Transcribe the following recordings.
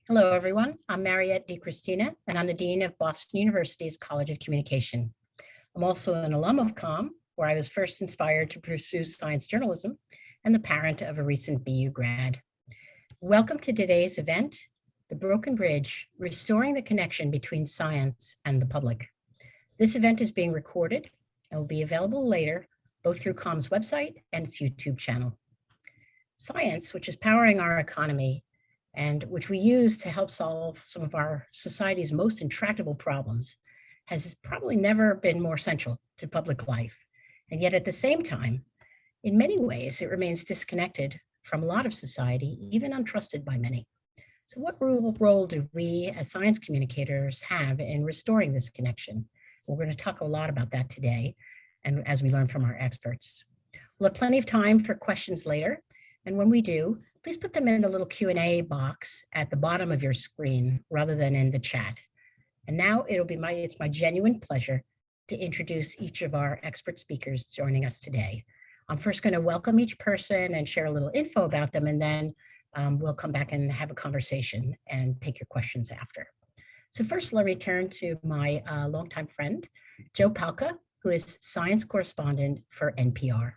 Hello, everyone. I'm Mariette DiChristina, and I'm the Dean of Boston University's College of Communication. I'm also an alum of COM, where I was first inspired to pursue science journalism, and the parent of a recent BU grad. Welcome to today's event, The Broken Bridge, Restoring the Connection Between Science and the Public. This event is being recorded and will be available later, both through COM's website and its YouTube channel. Science, which is powering our economy, and which we use to help solve some of our society's most intractable problems, has probably never been more central to public life. And yet at the same time, in many ways, it remains disconnected from a lot of society, even untrusted by many. So what role do we as science communicators have in restoring this connection? We're going to talk a lot about that today, and as we learn from our experts. We'll have plenty of time for questions later. And when we do, please put them in the little Q&A box at the bottom of your screen rather than in the chat. And now it's my genuine pleasure to introduce each of our expert speakers joining us today. I'm first going to welcome each person and share a little info about them, and then we'll come back and have a conversation and take your questions after. So first, let me turn to my longtime friend, Joe Palca, who is science correspondent for NPR.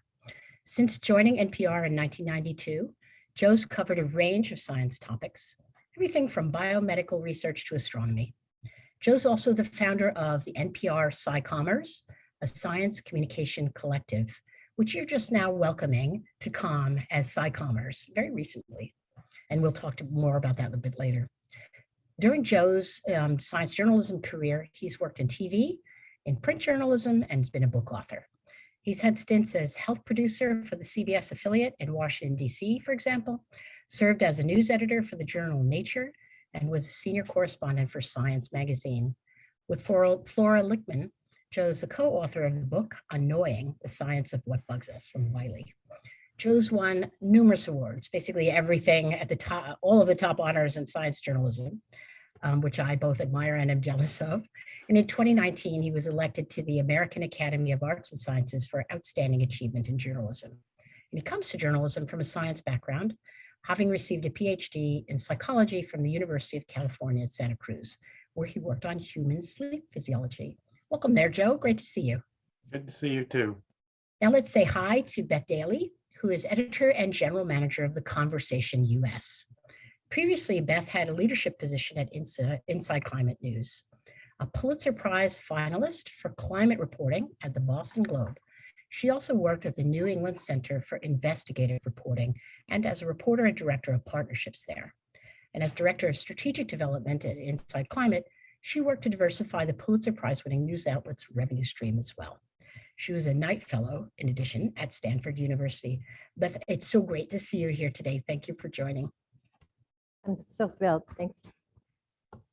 Since joining NPR in 1992, Joe's covered a range of science topics, everything from biomedical research to astronomy. Joe's also the founder of the NPR SciCommers, a science communication collective, which you're just now welcoming to COM as SciCommers very recently. And we'll talk more about that a bit later. During Joe's science journalism career, he's worked in TV, in print journalism, and has been a book author. He's had stints as health producer for the CBS affiliate in Washington, D.C., for example, served as a news editor for the journal Nature, and was a senior correspondent for Science magazine. With Flora Lichtman, Joe's the co-author of the book, Annoying, The Science of What Bugs Us from Wiley. Joe's won numerous awards, basically everything at the top, all of the top honors in science journalism, which I both admire and am jealous of. And in 2019, he was elected to the American Academy of Arts and Sciences for outstanding achievement in journalism. And he comes to journalism from a science background, having received a PhD in psychology from the University of California at Santa Cruz, where he worked on human sleep physiology. Welcome there, Joe. Great to see you. Good to see you too. Now let's say hi to Beth Daley, who is editor and general manager of The Conversation US. Previously, Beth had a leadership position at Inside Climate News. A Pulitzer Prize finalist for climate reporting at the Boston Globe. She also worked at the New England Center for Investigative Reporting and as a reporter and director of partnerships there. And as director of strategic development at Inside Climate, she worked to diversify the Pulitzer Prize-winning news outlet's revenue stream as well. She was a Knight Fellow, in addition, at Stanford University. Beth, it's so great to see you here today. Thank you for joining. I'm so thrilled. Thanks.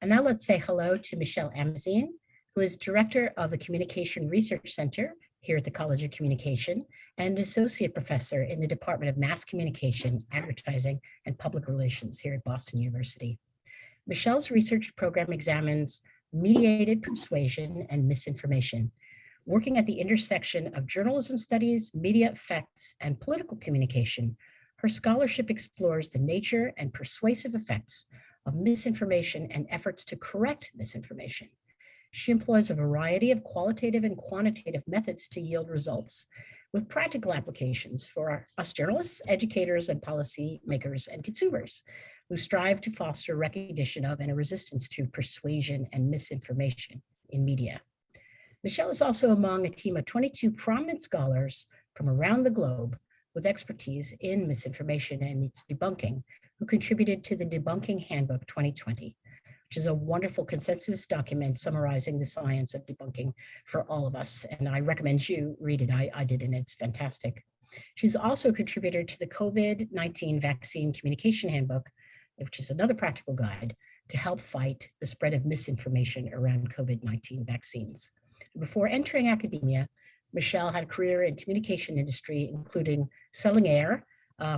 And now let's say hello to Michelle Amzin, who is director of the Communication Research Center here at the College of Communication and associate professor in the Department of Mass Communication, Advertising, and Public Relations here at Boston University. Michelle's research program examines mediated persuasion and misinformation, working at the intersection of journalism studies, media effects, and political communication. Her scholarship explores the nature and persuasive effects of misinformation and efforts to correct misinformation. She employs a variety of qualitative and quantitative methods to yield results, with practical applications for us journalists, educators, and policy makers and consumers who strive to foster recognition of and a resistance to persuasion and misinformation in media. Michelle is also among a team of 22 prominent scholars from around the globe with expertise in misinformation and its debunking, who contributed to the Debunking Handbook 2020, which is a wonderful consensus document summarizing the science of debunking for all of us. And I recommend you read it. I did, and it's fantastic. She's also contributed to the COVID-19 Vaccine Communication Handbook, which is another practical guide to help fight the spread of misinformation around COVID-19 vaccines. Before entering academia, Michelle had a career in communication industry, including selling air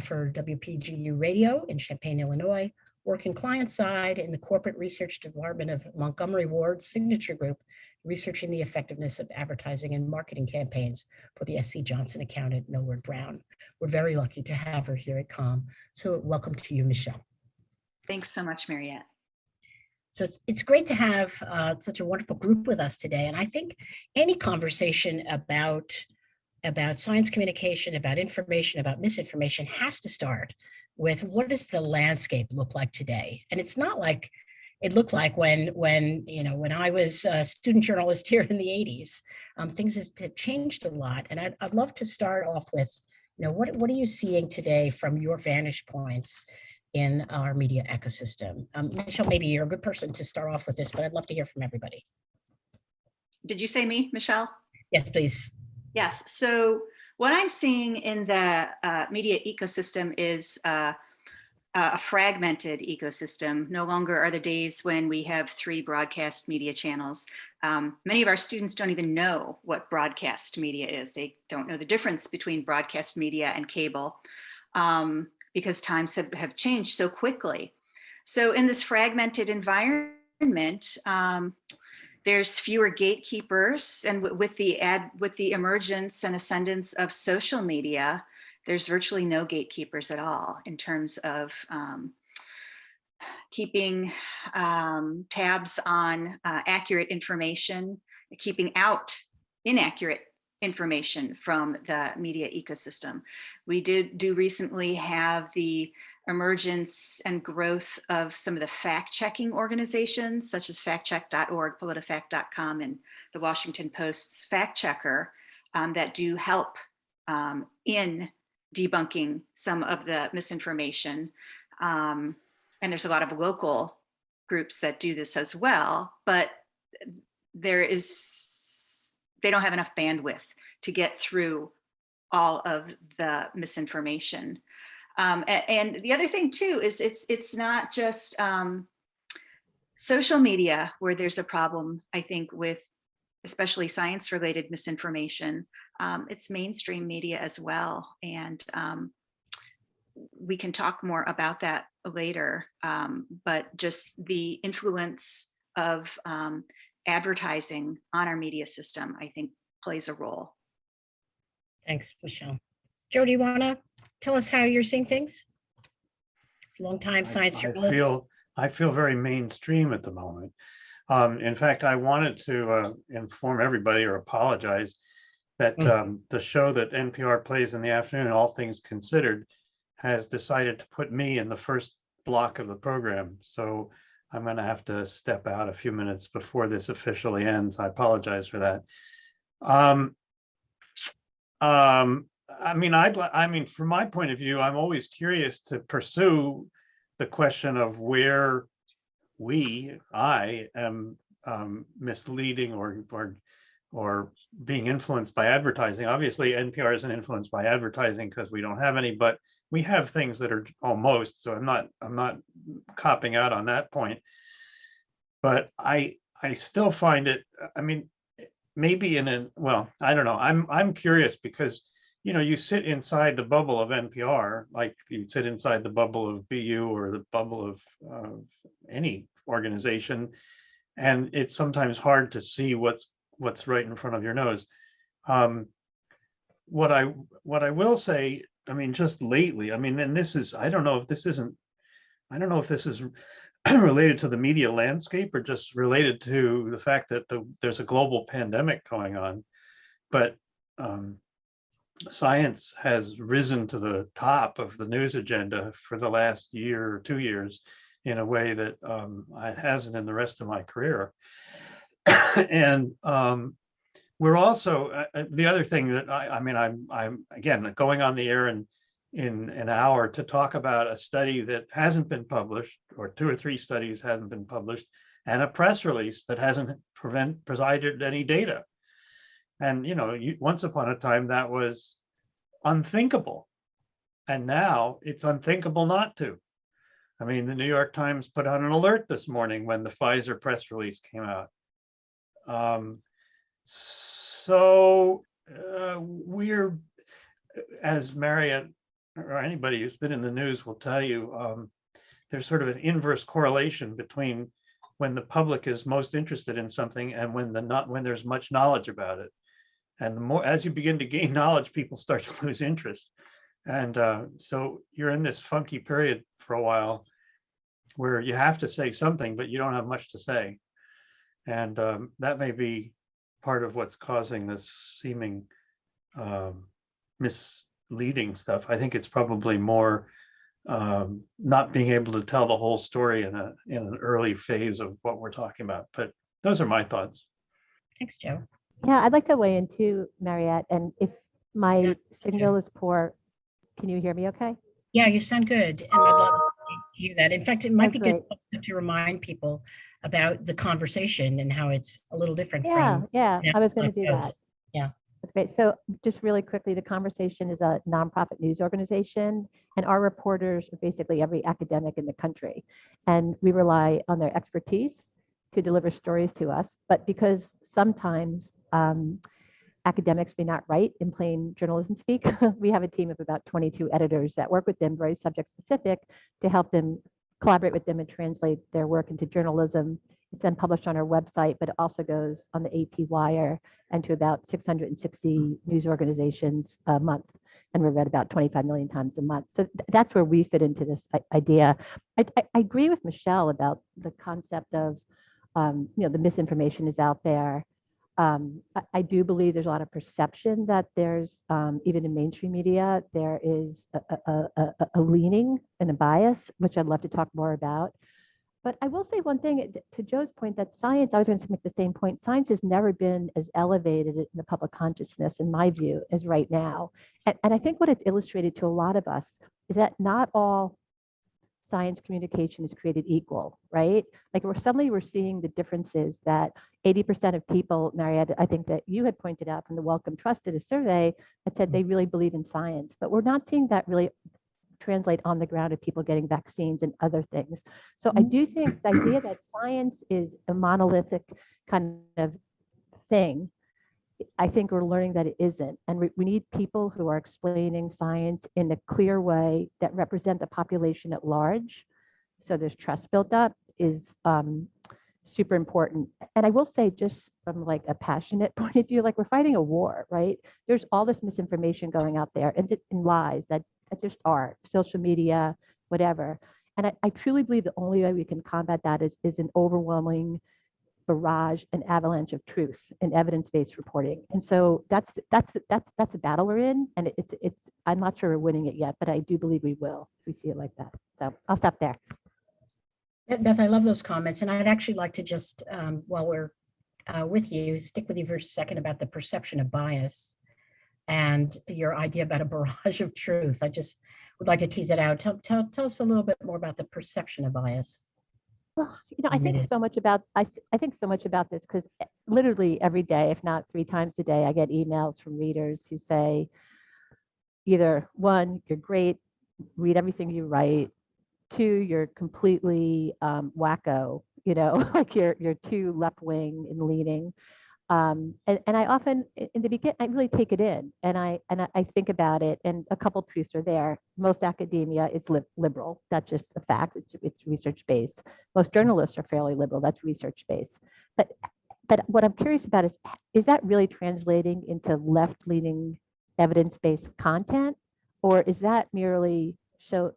for WPGU Radio in Champaign, Illinois, working client side in the corporate research department of Montgomery Ward's Signature Group, researching the effectiveness of advertising and marketing campaigns for the SC Johnson account at Millward Brown. We're very lucky to have her here at COM. So welcome to you, Michelle. Thanks so much, Mariette. So it's great to have such a wonderful group with us today. And I think any conversation about science communication, about information, about misinformation has to start with what does the landscape look like today? And it's not like it looked like when I was a student journalist here in the 80s. Things have changed a lot. And I'd love to start off with, what are you seeing today from your vantage points in our media ecosystem? Michelle, maybe you're a good person to start off with this, but I'd love to hear from everybody. Did you say me, Michelle? Yes, please. Yes. So what I'm seeing in the media ecosystem is a fragmented ecosystem. No longer are the days when we have 3 broadcast media channels. Many of our students don't even know what broadcast media is. They don't know the difference between broadcast media and cable because times have changed so quickly. So in this fragmented environment, there's fewer gatekeepers, and with the emergence and ascendance of social media, there's virtually no gatekeepers at all in terms of keeping tabs on accurate information, keeping out inaccurate information from the media ecosystem. We do recently have the emergence and growth of some of the fact-checking organizations, such as factcheck.org, politifact.com, and the Washington Post's fact checker that do help in debunking some of the misinformation. And there's a lot of local groups that do this as well, but they don't have enough bandwidth to get through all of the misinformation. And the other thing too is it's not just social media where there's a problem, I think, with especially science-related misinformation. It's mainstream media as well. And we can talk more about that later, but just the influence of advertising on our media system, I think, plays a role. Thanks, Michelle. Joe, do you want to tell us how you're seeing things? Long-time science journalist. I feel very mainstream at the moment. In fact, I wanted to inform everybody or apologize that the show that NPR plays in the afternoon, All Things Considered, has decided to put me in the first block of the program. So I'm going to have to step out a few minutes before this officially ends. I apologize for that. I mean, from my point of view, I'm always curious to pursue the question of where I am misleading or being influenced by advertising. Obviously, NPR isn't influenced by advertising because we don't have any, but we have things that are almost. So I'm not copping out on that point. But I still find it. I mean, maybe well, I don't know. I'm curious because you sit inside the bubble of NPR, like you sit inside the bubble of BU or the bubble of any organization, and it's sometimes hard to see what's right in front of your nose. What I will say, I mean, just lately, I mean, and this is, I don't know if this is related to the media landscape or just related to the fact that there's a global pandemic going on, but science has risen to the top of the news agenda for the last year or 2 years in a way that it hasn't in the rest of my career. And we're also the other thing that I'm again going on the air in an hour to talk about a study that hasn't been published, or 2 or 3 studies hasn't been published, and a press release that hasn't provided any data. And once upon a time that was unthinkable, and now it's unthinkable not to. I mean, the New York Times put out an alert this morning when the Pfizer press release came out. So we're, as Mariette or anybody who's been in the news will tell you, there's sort of an inverse correlation between when the public is most interested in something and when there's much knowledge about it. And the more, as you begin to gain knowledge, people start to lose interest. And so you're in this funky period for a while. where you have to say something, but you don't have much to say. And that may be part of what's causing this seeming misleading stuff. I think it's probably more not being able to tell the whole story in an early phase of what we're talking about. But those are my thoughts. Thanks, Joe. Yeah, I'd like to weigh in too, Mariette. And if my signal is poor, can you hear me okay? Yeah, you sound good. And I'd love to hear that. In fact, it might be good to remind people about the conversation and how it's a little different from. Yeah, I was going to do post. that. Yeah. That's great. So just really quickly, the Conversation is a nonprofit news organization, and our reporters are basically every academic in the country. And we rely on their expertise to deliver stories to us. But because sometimes academics may not write in plain journalism speak, we have a team of about 22 editors that work with them, very subject specific, to help them collaborate with them and translate their work into journalism. It's then published on our website, but it also goes on the AP Wire and to about 660 news organizations a month. And we're read about 25 million times a month. So that's where we fit into this idea. I agree with Michelle about the concept of, the misinformation is out there. I do believe there's a lot of perception that there's, even in mainstream media, there is a leaning and a bias, which I'd love to talk more about. But I will say one thing to Joe's point, that science, I was going to make the same point, science has never been as elevated in the public consciousness, in my view, as right now. And I think what it's illustrated to a lot of us is that not all science communication is created equal, right? Like we're seeing the differences that 80% of people, Mariette, I think that you had pointed out from the Welcome Trusted, a survey that said they really believe in science, but we're not seeing that really translate on the ground of people getting vaccines and other things. So I do think the idea that science is a monolithic kind of thing, I think we're learning that it isn't. And we need people who are explaining science in a clear way that represent the population at large. So there's trust built up is super important. And I will say, just from like a passionate point of view, like we're fighting a war, right? There's all this misinformation going out there and lies that just are social media, whatever. And I truly believe the only way we can combat that is an overwhelming barrage, an avalanche of truth and evidence-based reporting. And so that's a battle we're in, and it's I'm not sure we're winning it yet, but I do believe we will if we see it like that. So I'll stop there. Beth, I love those comments, and I'd actually like to just, while we're with you, stick with you for a second about the perception of bias and your idea about a barrage of truth. I just would like to tease it out. Tell us a little bit more about the perception of bias. Well, I think so much about I think so much about this because literally every day, if not 3 times a day, I get emails from readers who say either 1, you're great, read everything you write. 2, you're completely wacko, like you're too left wing and leaning. And I often, in the beginning, I really take it in and I think about it, and a couple truths are there. Most academia is liberal. That's just a fact. It's research based. Most journalists are fairly liberal. That's research based. But what I'm curious about is that really translating into left leaning evidence based content, or is that merely or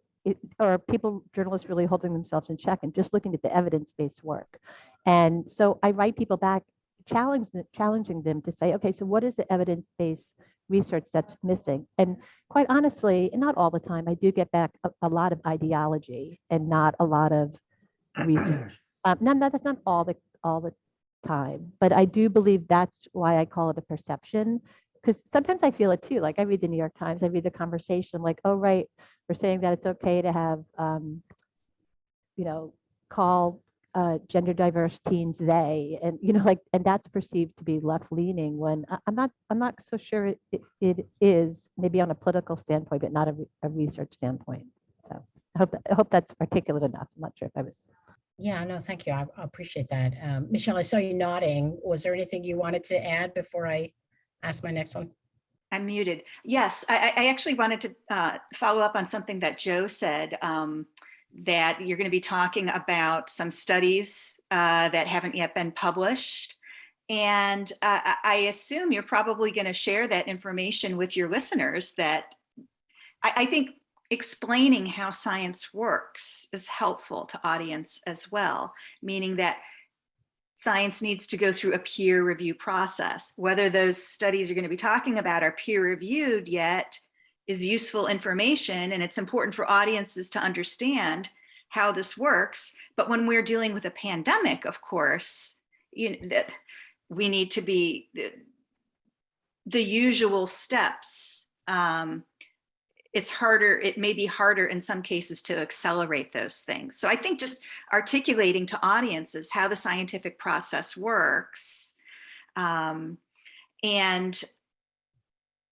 are journalists really holding themselves in check and just looking at the evidence based work? And so I write people back, challenging them to say, okay, so what is the evidence-based research that's missing? And quite honestly, and not all the time, I do get back a lot of ideology and not a lot of research. That's not all the time, but I do believe that's why I call it a perception, because sometimes I feel it too. Like I read the New York Times, I read the Conversation, I'm like, oh, right, we're saying that it's okay to have, call gender diverse teens they, and and that's perceived to be left leaning when I'm not so sure it is, maybe on a political standpoint, but not a research standpoint. So I hope that's articulate enough. I'm not sure if I was. Yeah, no, thank you. I appreciate that. Michelle, I saw you nodding. Was there anything you wanted to add before I ask my next one? I'm muted. Yes, I actually wanted to follow up on something that Joe said, that you're going to be talking about some studies that haven't yet been published. And I assume you're probably going to share that information with your listeners. That I think explaining how science works is helpful to audience as well, meaning that science needs to go through a peer review process. Whether those studies you're going to be talking about are peer reviewed yet is useful information, and it's important for audiences to understand how this works. But when we're dealing with a pandemic, of course, that we need to be the usual steps. It's harder, it may be harder in some cases to accelerate those things. So I think just articulating to audiences how the scientific process works. And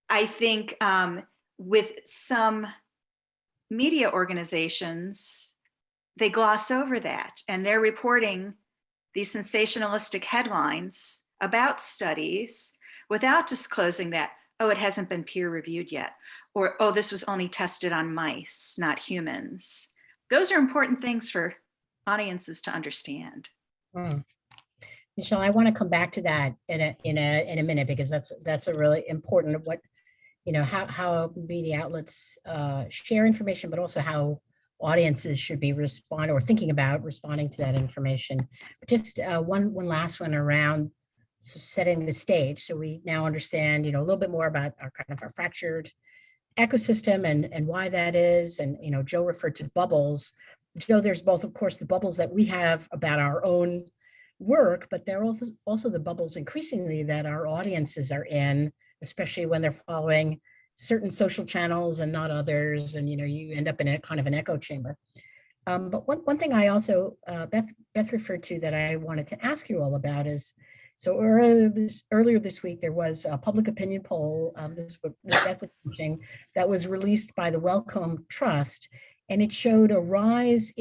I think with some media organizations, they gloss over that, and they're reporting these sensationalistic headlines about studies without disclosing that, oh, it hasn't been peer reviewed yet, or, oh, this was only tested on mice, not humans. Those are important things for audiences to understand. Michelle, I want to come back to that in a minute, because that's a really important, what, how media outlets share information, but also how audiences should be thinking about responding to that information. But just one last one around setting the stage, so we now understand a little bit more about our fractured ecosystem and why that is. And Joe referred to bubbles. Joe, there's both, of course, the bubbles that we have about our own work, but there are also the bubbles increasingly that our audiences are in, especially when they're following certain social channels and not others, and you end up in a kind of an echo chamber. But one thing I also Beth referred to that I wanted to ask you all about is, so earlier this week there was a public opinion poll, this was Beth was teaching, that was released by the Wellcome Trust, and it showed a rise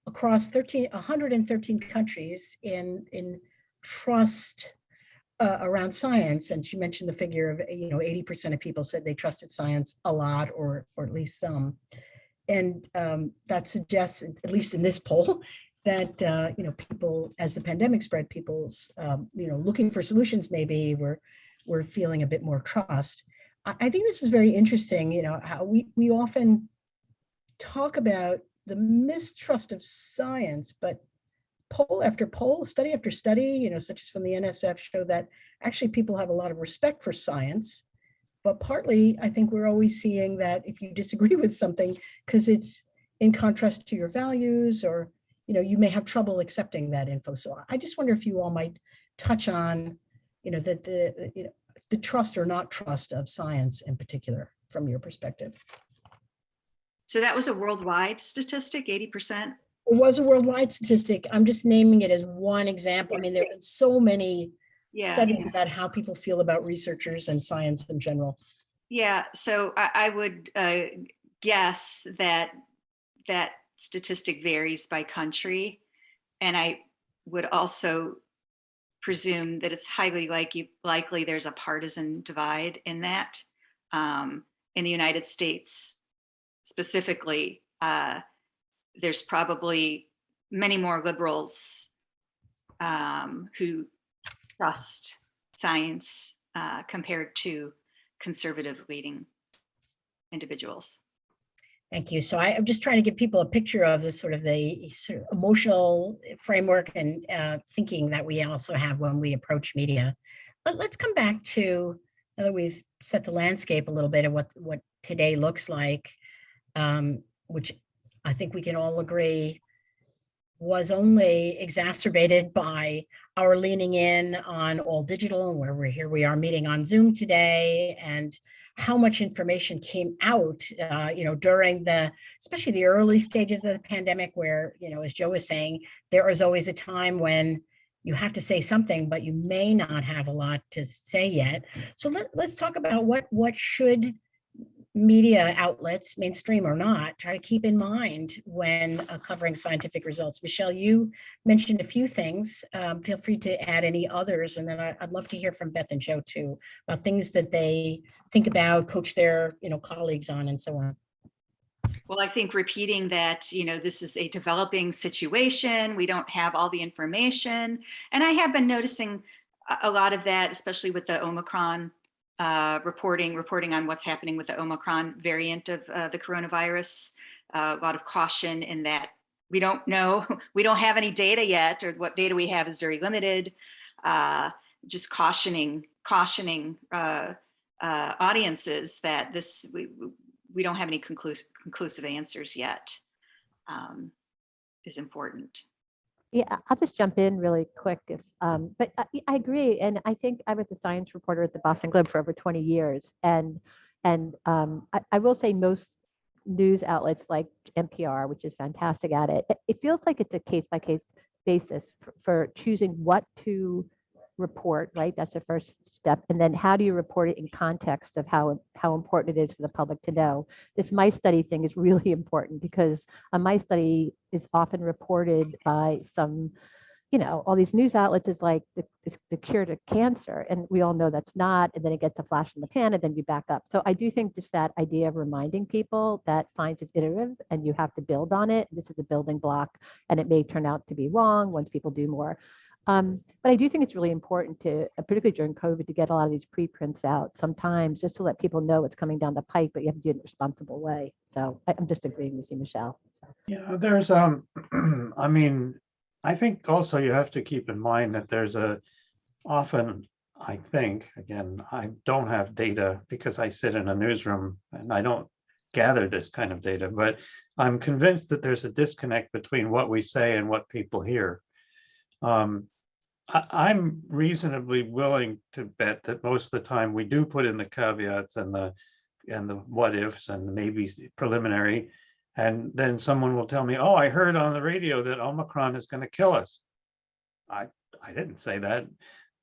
across 113 countries in trust around science. And she mentioned the figure of 80% of people said they trusted science a lot, or at least some. And that suggests, at least in this poll, that people, as the pandemic spread, people's looking for solutions, maybe we're feeling a bit more trust. I think this is very interesting. How we often talk about the mistrust of science, but poll after poll, study after study, such as from the NSF, show that actually people have a lot of respect for science. But partly, I think we're always seeing that if you disagree with something because it's in contrast to your values, or you may have trouble accepting that info. So I just wonder if you all might touch on, the trust or not trust of science in particular from your perspective. So that was a worldwide statistic, 80%? It was a worldwide statistic. I'm just naming it as one example. I mean, there have been so many studies about how people feel about researchers and science in general. Yeah, so I would guess that that statistic varies by country. And I would also presume that it's highly likely there's a partisan divide in that. In the United States specifically, there's probably many more liberals who trust science compared to conservative leading individuals. Thank you. So I'm just trying to give people a picture of the sort of emotional framework and thinking that we also have when we approach media. But let's come back to, now that we've set the landscape a little bit of what today looks like, which I think we can all agree was only exacerbated by our leaning in on all digital, and where we are meeting on Zoom today, and how much information came out, during especially the early stages of the pandemic, where, as Joe was saying, there is always a time when you have to say something, but you may not have a lot to say yet. So let's talk about what should media outlets, mainstream or not, try to keep in mind when covering scientific results. Michelle, you mentioned a few things. Feel free to add any others. And then I'd love to hear from Beth and Joe too, about things that they think about, coach their colleagues on, and so on. Well, I think repeating that, this is a developing situation. We don't have all the information. And I have been noticing a lot of that, especially with the Omicron reporting on what's happening with the Omicron variant of the coronavirus. A lot of caution in that we don't know, we don't have any data yet, or what data we have is very limited. Just cautioning audiences that we don't have any conclusive answers yet is important. Yeah, I'll just jump in really quick. But I agree, and I think I was a science reporter at the Boston Globe for over 20 years, and I will say most news outlets like NPR, which is fantastic at it, it feels like it's a case-by-case basis for choosing what to report, right? That's the first step. And then how do you report it in context of how important it is for the public to know? This mice study thing is really important because a mice study is often reported by some, all these news outlets is like the cure to cancer. And we all know that's not, and then it gets a flash in the pan and then you back up. So I do think just that idea of reminding people that science is iterative and you have to build on it. This is a building block and it may turn out to be wrong once people do more. But I do think it's really important to, particularly during COVID, to get a lot of these preprints out sometimes just to let people know what's coming down the pipe, but you have to do it in a responsible way. So I'm just agreeing with you, Michelle. Yeah, there's, I mean, I think also you have to keep in mind that there's often, I think, again, I don't have data because I sit in a newsroom and I don't gather this kind of data, but I'm convinced that there's a disconnect between what we say and what people hear. I'm reasonably willing to bet that most of the time we do put in the caveats and the what ifs and maybe preliminary, and then someone will tell me, oh, I heard on the radio that Omicron is going to kill us. I didn't say that,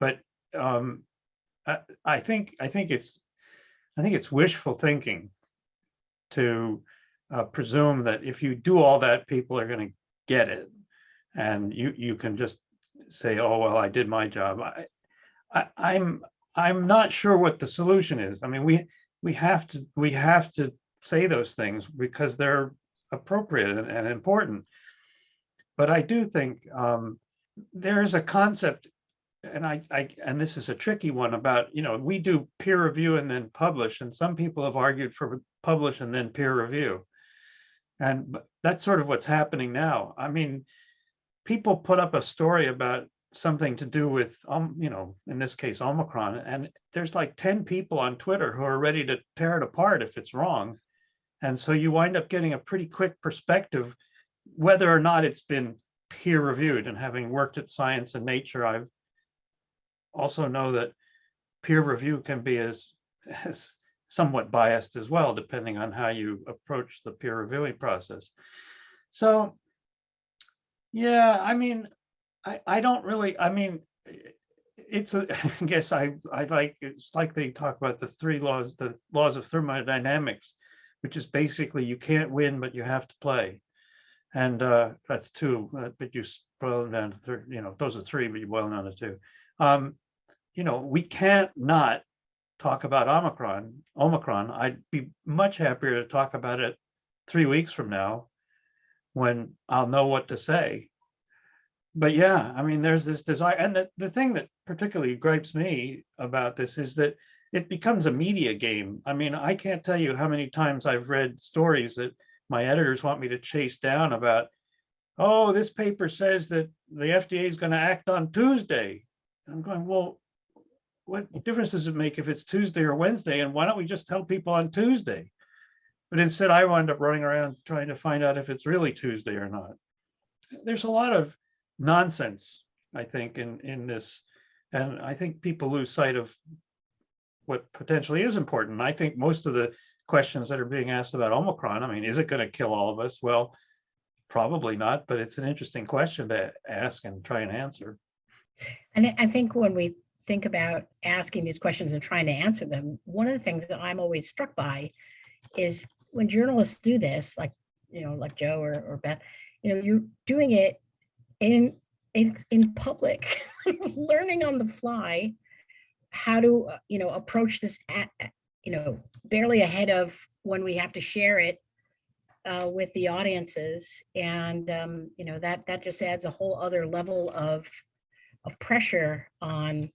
but I think it's wishful thinking to presume that if you do all that, people are going to get it, and you can just say, oh well, I did my job. I'm not sure what the solution is. I mean, we have to say those things because they're appropriate and important. But I do think there is a concept, and this is a tricky one about, we do peer review and then publish, and some people have argued for publish and then peer review. And that's sort of what's happening now. I mean, people put up a story about something to do with, in this case, Omicron, and there's like 10 people on Twitter who are ready to tear it apart if it's wrong. And so you wind up getting a pretty quick perspective, whether or not it's been peer reviewed. And having worked at Science and Nature, I also know that peer review can be as somewhat biased as well, depending on how you approach the peer reviewing process. So yeah, I mean, I don't really, I mean, it's I guess I like, it's like they talk about the laws of thermodynamics, which is basically you can't win, but you have to play. And that's two, but you boil them down to three, those are three, but you boil them down to two. We can't not talk about Omicron. I'd be much happier to talk about it 3 weeks from now when I'll know what to say. But yeah, I mean, there's this desire. And the thing that particularly gripes me about this is that it becomes a media game. I mean, I can't tell you how many times I've read stories that my editors want me to chase down about, oh, this paper says that the FDA is going to act on Tuesday. I'm going, well, what difference does it make if it's Tuesday or Wednesday? And why don't we just tell people on Tuesday? But instead, I wind up running around trying to find out if it's really Tuesday or not. There's a lot of nonsense, I think, in this. And I think people lose sight of what potentially is important. I think most of the questions that are being asked about Omicron, I mean, is it going to kill all of us? Well, probably not, but it's an interesting question to ask and try and answer. And I think when we think about asking these questions and trying to answer them, one of the things that I'm always struck by is when journalists do this, like Joe or Beth, you're doing it in public, learning on the fly how to approach this barely ahead of when we have to share it with the audiences, and that just adds a whole other level of pressure on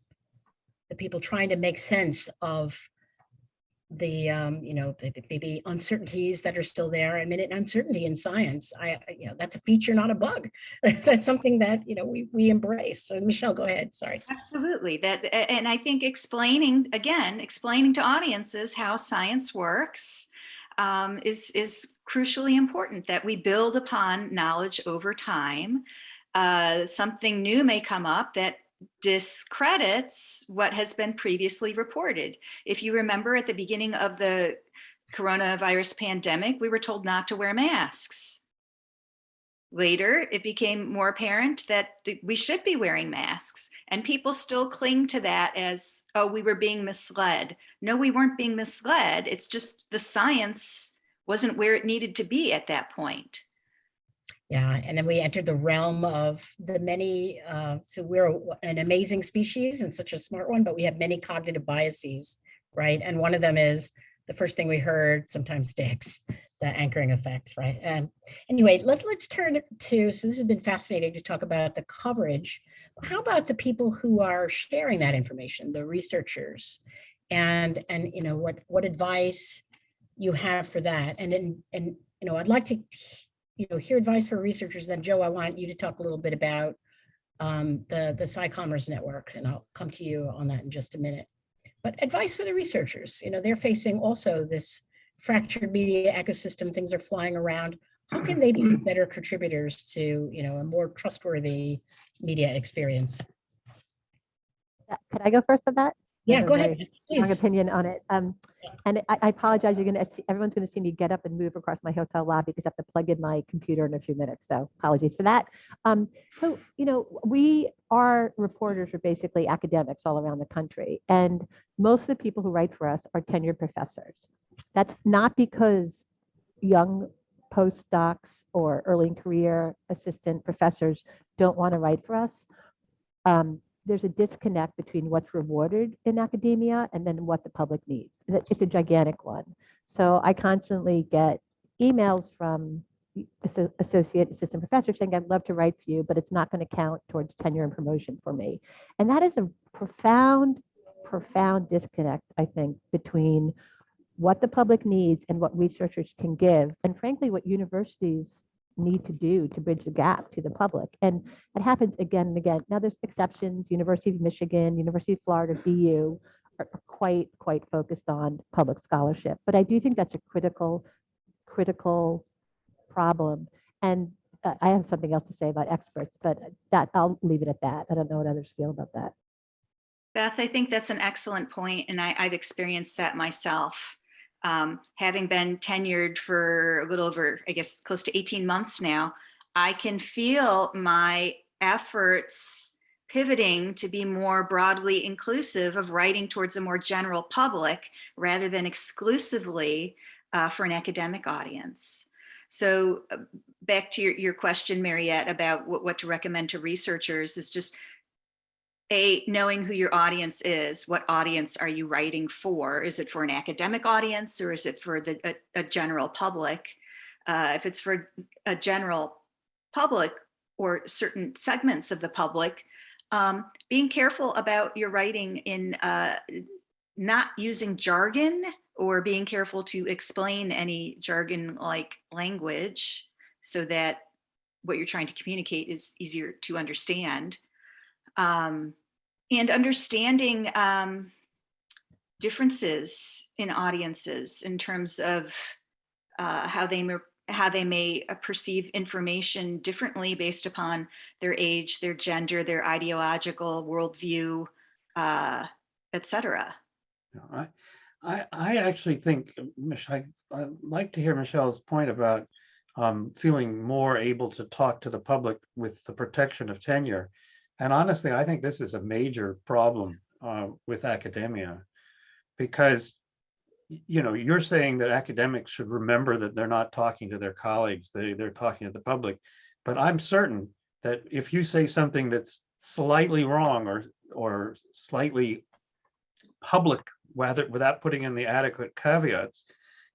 the people trying to make sense of the, you know, maybe uncertainties that are still there. I mean, uncertainty in science, you know, that's a feature, not a bug. That's something that, you know, we embrace. So Michelle, go ahead, sorry. Absolutely. And I think explaining to audiences how science works is crucially important, that we build upon knowledge over time. Something new may come up that discredits what has been previously reported. If you remember, at the beginning of the coronavirus pandemic, we were told not to wear masks. Later, it became more apparent that we should be wearing masks, and people still cling to that as, oh, we were being misled. No, we weren't being misled. It's just the science wasn't where it needed to be at that point. Yeah, and then we entered the realm of the many, so we're an amazing species and such a smart one, but we have many cognitive biases, right? And one of them is the first thing we heard sometimes sticks, the anchoring effect, right? Anyway, let's turn to, so this has been fascinating to talk about the coverage. How about the people who are sharing that information, the researchers, and you know, what advice you have for that? And then, you know, I'd like to, you know, hear advice for researchers. Then Joe, I want you to talk a little bit about the SciCommers network, and I'll come to you on that in just a minute. But advice for the researchers, you know, they're facing also this fractured media ecosystem, things are flying around. How can they be better contributors to, you know, a more trustworthy media experience? Could I go first on that? Yeah, go ahead. Strong opinion on it. And I apologize. Everyone's going to see me get up and move across my hotel lobby because I have to plug in my computer in a few minutes. So apologies for that. So, you know, our reporters are basically academics all around the country, and most of the people who write for us are tenured professors. That's not because young postdocs or early in career assistant professors don't want to write for us. There's a disconnect between what's rewarded in academia and then what the public needs. It's a gigantic one. So I constantly get emails from associate assistant professors saying, I'd love to write for you, but it's not going to count towards tenure and promotion for me. And that is a profound disconnect, I think, between what the public needs and what researchers can give, and frankly, what universities need to do to bridge the gap to the public. And it happens again and again. Now there's exceptions. University of Michigan, University of Florida, BU are quite focused on public scholarship. But I do think that's a critical problem. And I have something else to say about experts, but that I'll leave it at that. I don't know what others feel about that. Beth, I think that's an excellent point, and I've experienced that myself. Having been tenured for a little over, I guess, close to 18 months now, I can feel my efforts pivoting to be more broadly inclusive of writing towards a more general public rather than exclusively for an academic audience. So back to your question, Mariette, about what to recommend to researchers is just knowing who your audience is. What audience are you writing for? Is it for an academic audience, or is it for a general public? If it's for a general public or certain segments of the public, being careful about your writing in not using jargon, or being careful to explain any jargon-like language so that what you're trying to communicate is easier to understand. And understanding differences in audiences in terms of how they may perceive information differently based upon their age, their gender, their ideological worldview, etc. I actually think, I'd like to hear Michelle's point about feeling more able to talk to the public with the protection of tenure. And honestly, I think this is a major problem with academia, because, you know, you're saying that academics should remember that they're not talking to their colleagues, they're talking to the public. But I'm certain that if you say something that's slightly wrong or slightly public, without putting in the adequate caveats,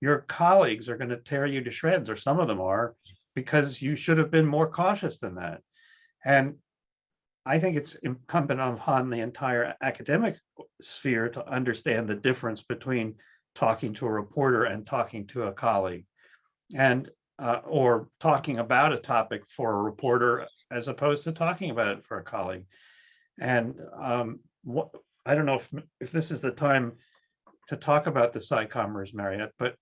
your colleagues are going to tear you to shreds, or some of them are, because you should have been more cautious than that. And I think it's incumbent upon the entire academic sphere to understand the difference between talking to a reporter and talking to a colleague, and or talking about a topic for a reporter as opposed to talking about it for a colleague. And what, I don't know if this is the time to talk about the SciCommers, Mariette, but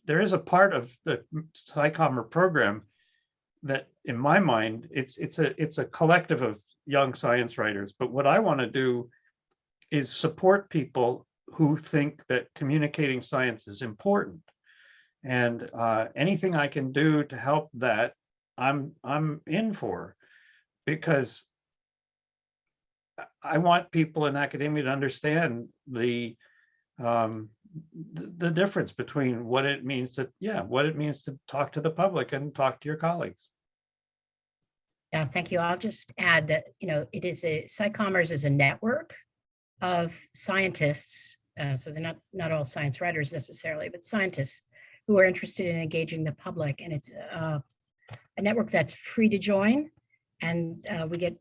there is a part of the SciCommer program that, in my mind, it's a collective of young science writers. But what I want to do is support people who think that communicating science is important, and anything I can do to help that, I'm in for, because I want people in academia to understand the difference between what it means to talk to the public and talk to your colleagues. Yeah, thank you. I'll just add that, it is SciCommers is a network of scientists. So they're not all science writers necessarily, but scientists who are interested in engaging the public. And it's a network that's free to join. And we get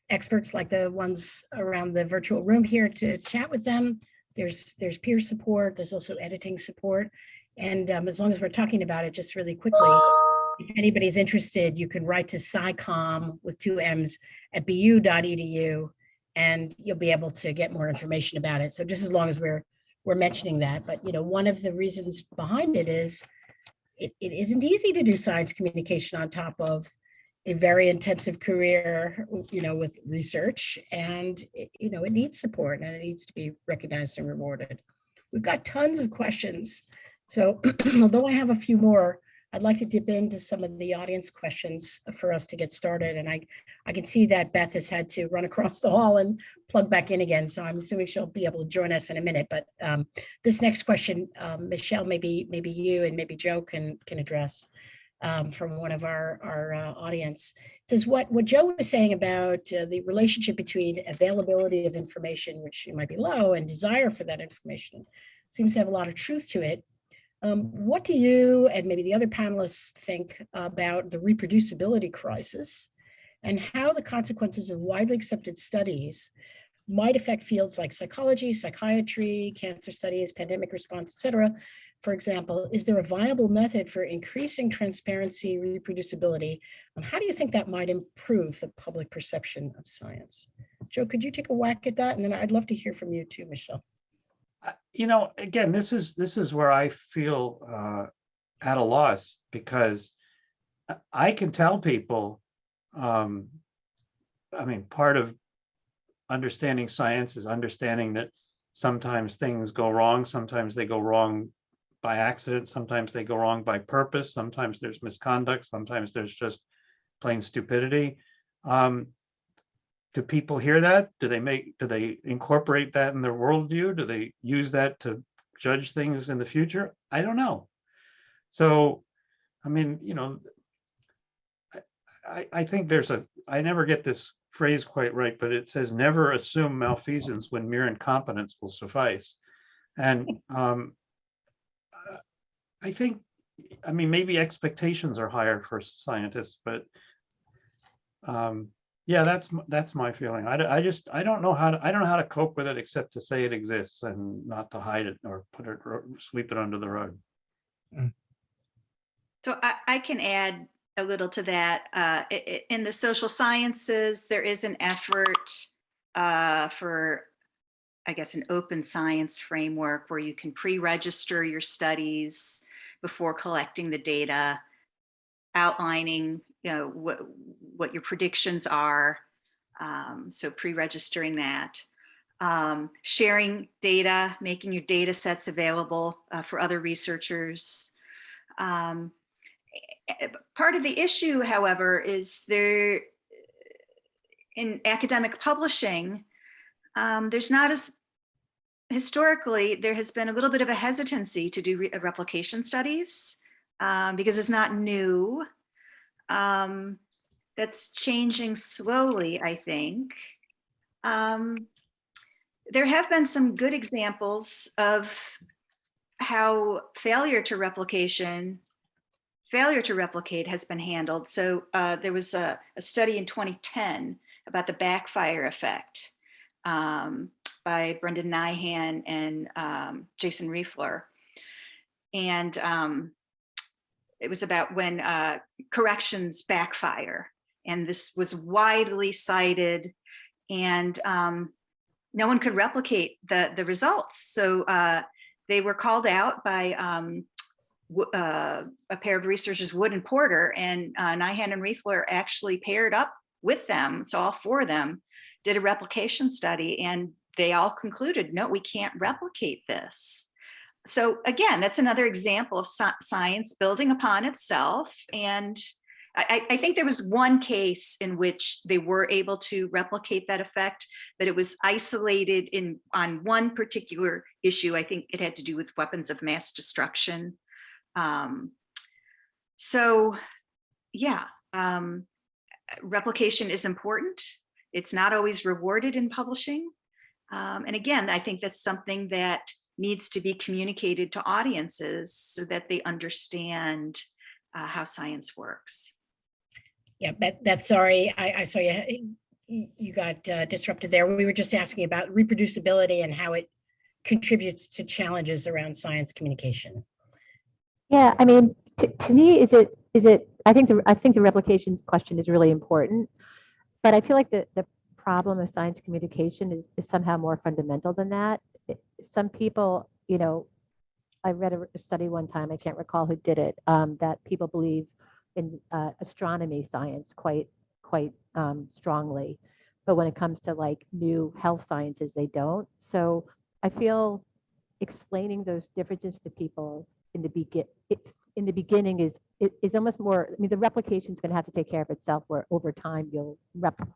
experts like the ones around the virtual room here to chat with them. There's peer support. There's also editing support. And as long as we're talking about it, just really quickly, if anybody's interested, you can write to SciComm with 2 M's at bu.edu, and you'll be able to get more information about it. So just as long as we're mentioning that, but one of the reasons behind it is it isn't easy to do science communication on top of a very intensive career, with research, and it needs support and it needs to be recognized and rewarded. We've got tons of questions. So although I have a few more, I'd like to dip into some of the audience questions for us to get started. And I can see that Beth has had to run across the hall and plug back in again. So I'm assuming she'll be able to join us in a minute. But this next question, Michelle, maybe you and maybe Joe can address from one of our audience. It says, what Joe was saying about the relationship between availability of information, which might be low, and desire for that information seems to have a lot of truth to it. What do you and maybe the other panelists think about the reproducibility crisis and how the consequences of widely accepted studies might affect fields like psychology, psychiatry, cancer studies, pandemic response, et cetera? For example, is there a viable method for increasing transparency, reproducibility? How do you think that might improve the public perception of science? Joe, could you take a whack at that? And then I'd love to hear from you too, Michelle. Again, this is where I feel at a loss, because I can tell people, part of understanding science is understanding that sometimes things go wrong, sometimes they go wrong by accident, sometimes they go wrong by purpose, sometimes there's misconduct, sometimes there's just plain stupidity. Do people hear that? Do they incorporate that in their worldview? Do they use that to judge things in the future? I don't know. So, I think I never get this phrase quite right, but it says, never assume malfeasance when mere incompetence will suffice. And I think, maybe expectations are higher for scientists, but yeah, that's my feeling. I don't know how to cope with it except to say it exists and not to hide it or sweep it under the rug. So I can add a little to that. In the social sciences, there is an effort for, I guess, an open science framework where you can pre-register your studies before collecting the data, outlining what your predictions are. So pre-registering that, sharing data, making your data sets available for other researchers. Part of the issue, however, is in academic publishing, there's not as, historically, there has been a little bit of a hesitancy to do replication studies because it's not new. That's changing slowly, I think. There have been some good examples of how failure to replicate has been handled. So there was a study in 2010 about the backfire effect by Brendan Nyhan and Jason Riefler. And it was about when corrections backfire. And this was widely cited, and no one could replicate the results. So they were called out by a pair of researchers, Wood and Porter, and Nyhan and Riefler actually paired up with them. So all four of them did a replication study, and they all concluded, no, we can't replicate this. So again, that's another example of science building upon itself. And I think there was one case in which they were able to replicate that effect, but it was isolated on one particular issue. I think it had to do with weapons of mass destruction. So yeah, replication is important. It's not always rewarded in publishing. And again, I think that's something that needs to be communicated to audiences so that they understand how science works. Yeah, Beth, sorry, I saw you got disrupted there. We were just asking about reproducibility and how it contributes to challenges around science communication. Yeah, I mean, to me, is it? I think the replication question is really important, but I feel like the problem of science communication is somehow more fundamental than that. Some people, you know, I read a study one time, I can't recall who did it, that people believe in astronomy science quite strongly, but when it comes to like new health sciences, they don't. So I feel explaining those differences to people in the beginning is almost more. I mean, the replication is going to have to take care of itself, where over time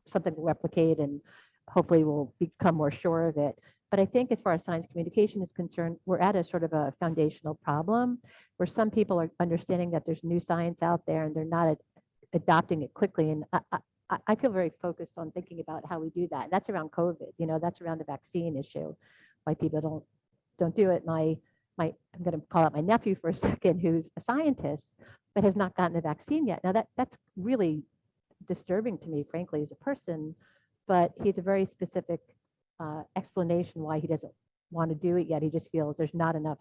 something will replicate and hopefully we'll become more sure of it. But I think as far as science communication is concerned, we're at a sort of a foundational problem where some people are understanding that there's new science out there and they're not adopting it quickly. And I feel very focused on thinking about how we do that. And that's around COVID, you know, that's around the vaccine issue, why people don't do it. I'm going to call out my nephew for a second, who's a scientist, but has not gotten a vaccine yet. Now that's really disturbing to me, frankly, as a person, but he's a very specific explanation why he doesn't want to do it yet. He just feels there's not enough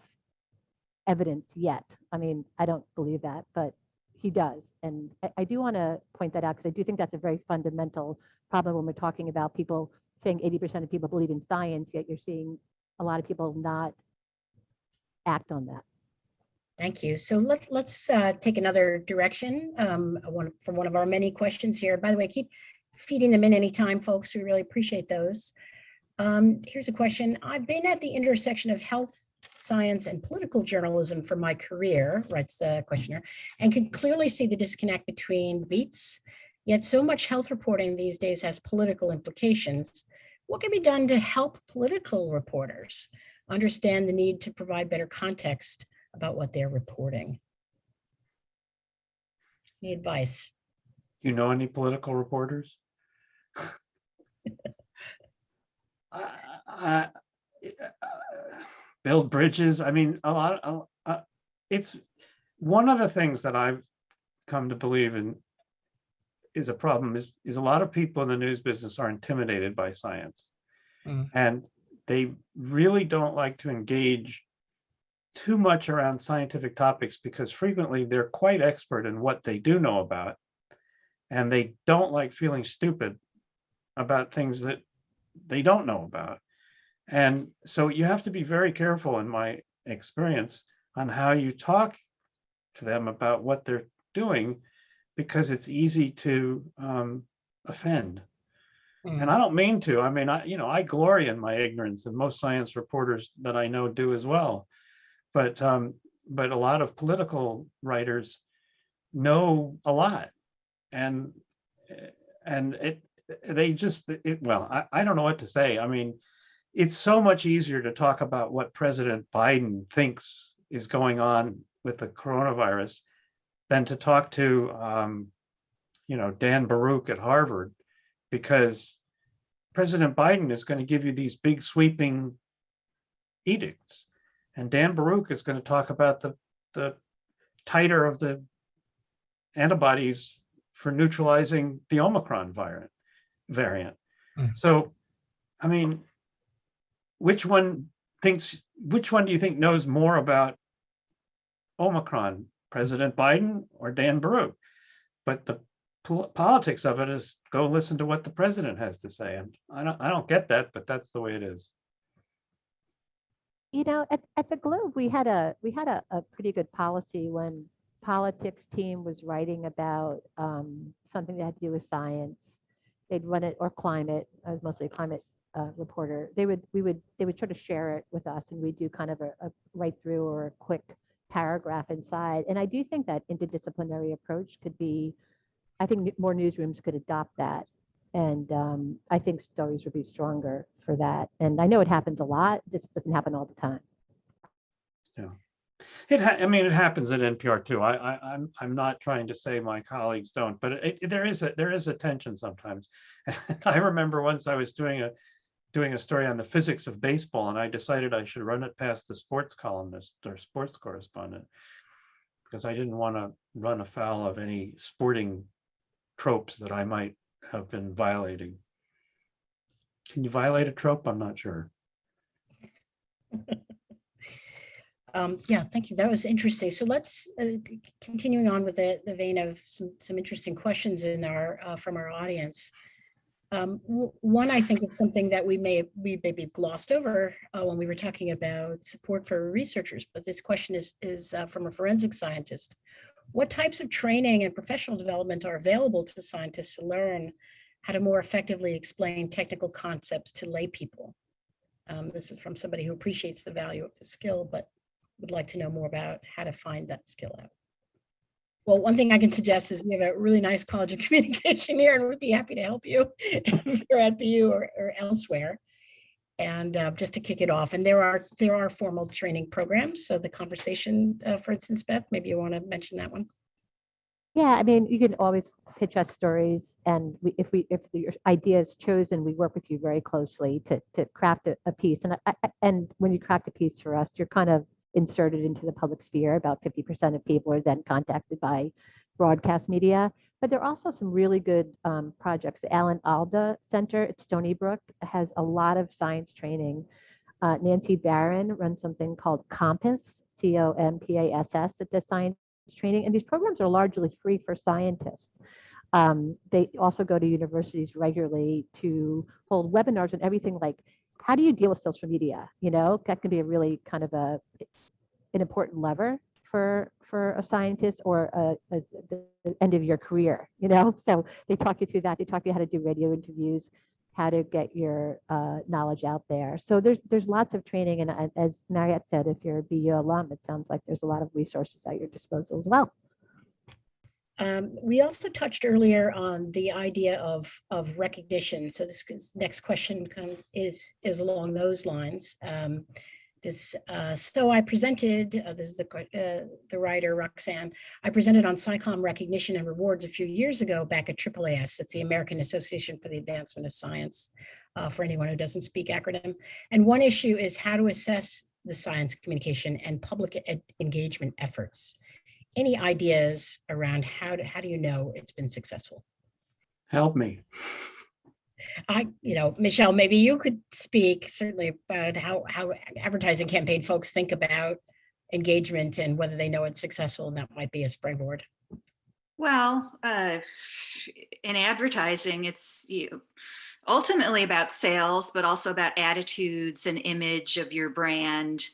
evidence yet. I mean, I don't believe that, but he does. And I do want to point that out because I do think that's a very fundamental problem when we're talking about people saying 80% of people believe in science, yet you're seeing a lot of people not act on that. Thank you. So let's take another direction from one of our many questions here. By the way, keep feeding them in anytime, folks. We really appreciate those. Here's a question. I've been at the intersection of health, science, and political journalism for my career, writes the questioner, and can clearly see the disconnect between the beats. Yet so much health reporting these days has political implications. What can be done to help political reporters understand the need to provide better context about what they're reporting? Any advice? You know any political reporters? Build bridges. I mean, it's one of the things that I've come to believe in is a problem is a lot of people in the news business are intimidated by science. And they really don't like to engage too much around scientific topics because frequently they're quite expert in what they do know about, and they don't like feeling stupid about things that they don't know about. And so you have to be very careful, in my experience, on how you talk to them about what they're doing, because it's easy to offend. And I don't mean to. I mean, I glory in my ignorance, and most science reporters that I know do as well. But a lot of political writers know a lot, and I don't know what to say. I mean, it's so much easier to talk about what President Biden thinks is going on with the coronavirus than to talk to, Dan Baruch at Harvard, because President Biden is going to give you these big sweeping edicts, and Dan Baruch is going to talk about the titer of the antibodies for neutralizing the Omicron variant. So, I mean, which one do you think knows more about Omicron, President Biden or Dan Baruch? But the politics of it is go listen to what the president has to say. And I don't get that, but that's the way it is. You know, at the Globe, we had a pretty good policy when politics team was writing about something that had to do with science. They'd run it, or climate. I was mostly a climate reporter. They would sort of share it with us, and we'd do kind of a write through or a quick paragraph inside. And I do think that interdisciplinary approach could be, I think more newsrooms could adopt that. And I think stories would be stronger for that. And I know it happens a lot, it just doesn't happen all the time. Yeah. I mean, it happens at NPR too. I'm not trying to say my colleagues don't, but there is a tension sometimes. I remember once I was doing a story on the physics of baseball, and I decided I should run it past the sports columnist or sports correspondent because I didn't want to run afoul of any sporting tropes that I might have been violating. Can you violate a trope? I'm not sure. Yeah, thank you. That was interesting. So let's continuing on with the vein of some interesting questions in our from our audience. One, I think, is something that we maybe glossed over when we were talking about support for researchers, but this question is from a forensic scientist. What types of training and professional development are available to scientists to learn how to more effectively explain technical concepts to lay people? This is from somebody who appreciates the value of the skill, but would like to know more about how to find that skill out. Well, one thing I can suggest is we have a really nice College of Communication here, and we'd be happy to help you if you're at BU or elsewhere. And just to kick it off, and there are formal training programs. So the conversation, for instance, Beth, maybe you want to mention that one. Yeah, I mean, you can always pitch us stories, and if your idea is chosen, we work with you very closely to craft a piece. And when you craft a piece for us, you're kind of inserted into the public sphere. About 50% of people are then contacted by broadcast media. But there are also some really good projects. The Alan Alda Center at Stony Brook has a lot of science training. Nancy Barron runs something called Compass, COMPASS, that does science training. And these programs are largely free for scientists. They also go to universities regularly to hold webinars on everything like, how do you deal with social media? You know, that can be a really kind of an important lever for a scientist or the end of your career, you know? So they talk you through that. They talk you how to do radio interviews, how to get your knowledge out there. So there's lots of training. And as Mariette said, if you're a BU alum, it sounds like there's a lot of resources at your disposal as well. We also touched earlier on the idea of recognition. So this next question kind of is along those lines. So I presented, this is the writer, Roxanne, I presented on SciComm recognition and rewards a few years ago back at AAAS. That's the American Association for the Advancement of Science, for anyone who doesn't speak acronym. And one issue is how to assess the science communication and public engagement efforts. Any ideas around how do you know it's been successful? Help me. Michelle, maybe you could speak certainly about how advertising campaign folks think about engagement and whether they know it's successful, and that might be a springboard. Well, in advertising, it's ultimately about sales, but also about attitudes and image of your brand,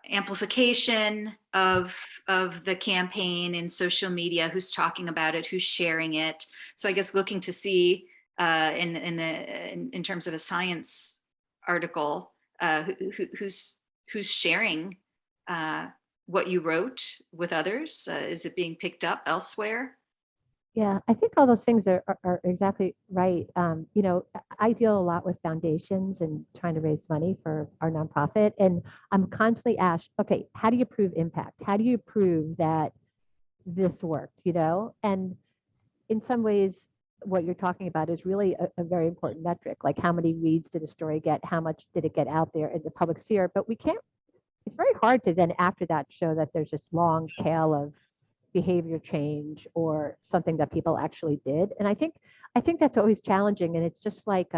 amplification of the campaign in social media, who's talking about it, who's sharing it. So I guess looking to see in terms of a science article, who's sharing what you wrote with others. Is it being picked up elsewhere? Yeah, I think all those things are exactly right. I deal a lot with foundations and trying to raise money for our nonprofit. And I'm constantly asked, okay, how do you prove impact? How do you prove that this worked, And in some ways, what you're talking about is really a very important metric, like how many reads did a story get? How much did it get out there in the public sphere? But it's very hard to then after that show that there's this long tail of behavior change or something that people actually did. And I think that's always challenging. And it's just like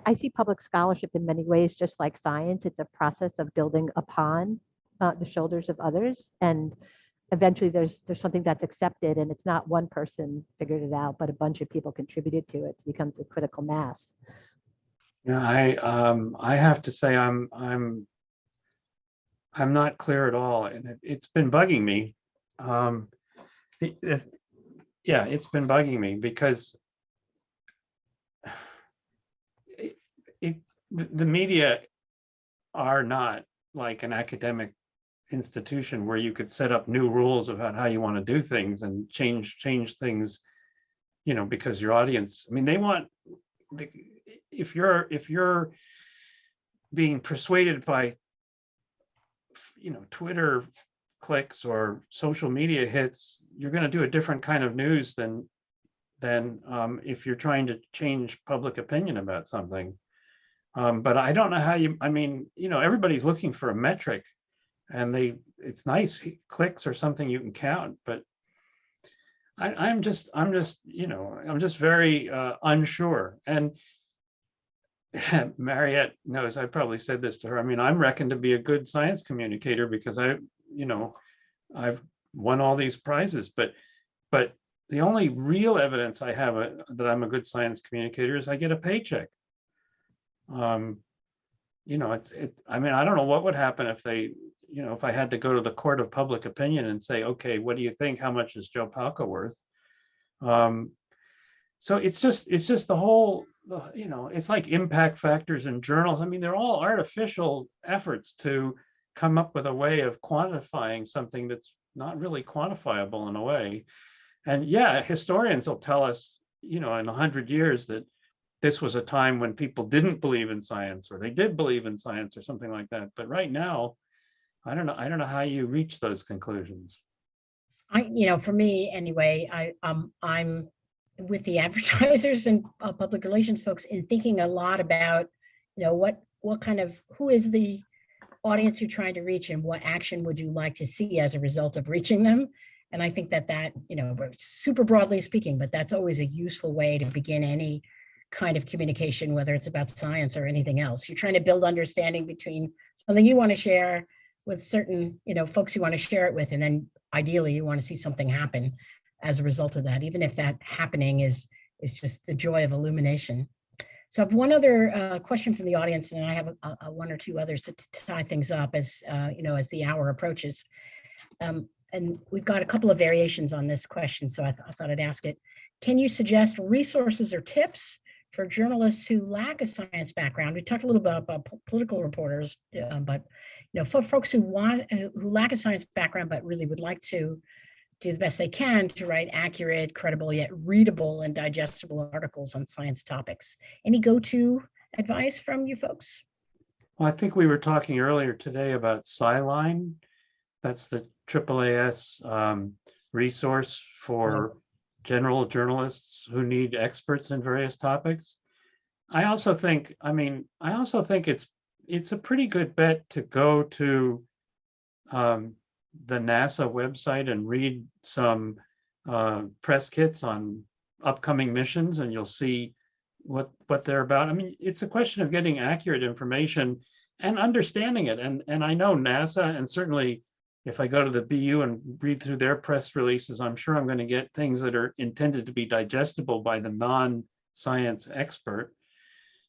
I see public scholarship in many ways, just like science. It's a process of building upon the shoulders of others. And eventually there's something that's accepted, and it's not one person figured it out, but a bunch of people contributed to it. It becomes a critical mass. Yeah, I have to say I'm not clear at all, and it's been bugging me. Yeah, it's been bugging me because the media are not like an academic institution where you could set up new rules about how you want to do things and change things, you know, because your audience, I mean, they want, if you're being persuaded by, you know, Twitter clicks or social media hits, you're going to do a different kind of news than if you're trying to change public opinion about something. But I don't know how I mean, you know, everybody's looking for a metric, and it's nice, clicks or something you can count, but I'm just, you know, I'm just very unsure. And Mariette knows, I probably said this to her. I mean, I'm reckoned to be a good science communicator because you know, I've won all these prizes, but the only real evidence I have that I'm a good science communicator is I get a paycheck. You know, I mean, I don't know what would happen if they, you know, if I had to go to the court of public opinion and say, okay, what do you think? How much is Joe Palca worth? So it's just the whole, you know, it's like impact factors in journals. I mean, they're all artificial efforts to come up with a way of quantifying something that's not really quantifiable in a way. And yeah, historians will tell us, you know, in 100 years that this was a time when people didn't believe in science, or they did believe in science, or something like that. But right now, I don't know how you reach those conclusions. You know, for me anyway, I'm with the advertisers and public relations folks in thinking a lot about, you know, what kind of, who is the audience you're trying to reach, and what action would you like to see as a result of reaching them? And I think that, you know, super broadly speaking, but that's always a useful way to begin any kind of communication, whether it's about science or anything else. You're trying to build understanding between something you want to share with certain, you know, folks you want to share it with, and then ideally you want to see something happen as a result of that, even if that happening is just the joy of illumination. So I have one other question from the audience, and I have one or two others to tie things up as, you know, as the hour approaches. And we've got a couple of variations on this question, so I thought I'd ask it. Can you suggest resources or tips for journalists who lack a science background? We talked a little bit about political reporters, but, you know, for folks who lack a science background but really would like to do the best they can to write accurate, credible, yet readable and digestible articles on science topics. Any go-to advice from you folks? Well, I think we were talking earlier today about SciLine. That's the AAAS resource for general journalists who need experts in various topics. I also think it's a pretty good bet to go to the NASA website and read some press kits on upcoming missions, and you'll see what they're about. I mean, it's a question of getting accurate information and understanding it. And I know NASA, and certainly if I go to the BU and read through their press releases, I'm sure I'm going to get things that are intended to be digestible by the non-science expert.